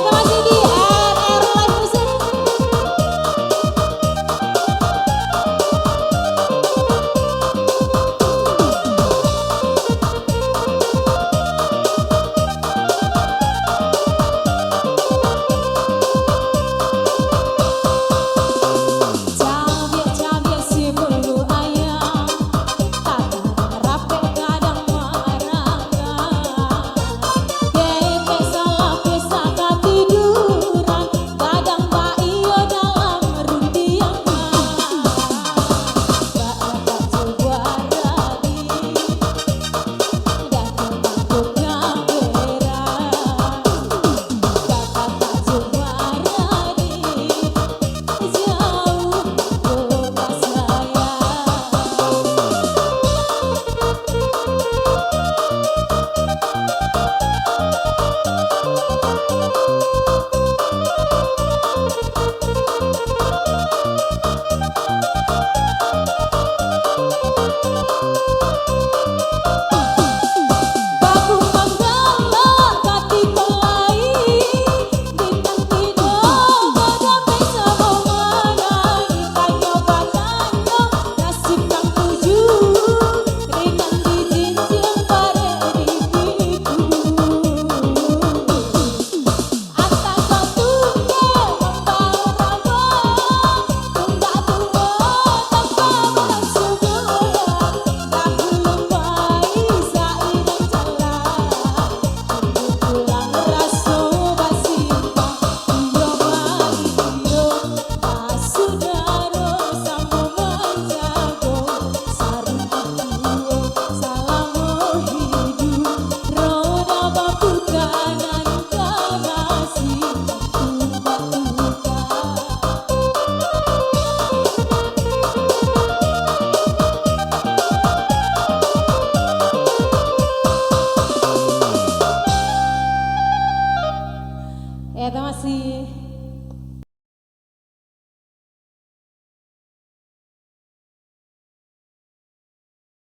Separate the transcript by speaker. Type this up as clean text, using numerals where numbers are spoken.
Speaker 1: masih di RR Live Music. Cabai si bulu ayam, kadang rapi kadang marah. Bete salah bisa ketiduran, kadang Mbak Iyo dalam rumpian. Kakak coba lagi, dan bentuknya berat. Kakak coba lagi, jauh lupa saya. Baku menggambar kati pelai, bintang tidur pada bisa mengenai. Tanyo nasib kang tuju, ringan dijinjing pada diriku. Ata kau tunggu membawa rambut, tunggak tua tanpa berlangsung goyang. Dahulu bayi sairing jalan, pulang raso basimpang. Iyo bayi iyo, pasudaro samo menjago. Sarung tuo salamo hidup, roda bapu kanan kasih batuka. Terima kasih.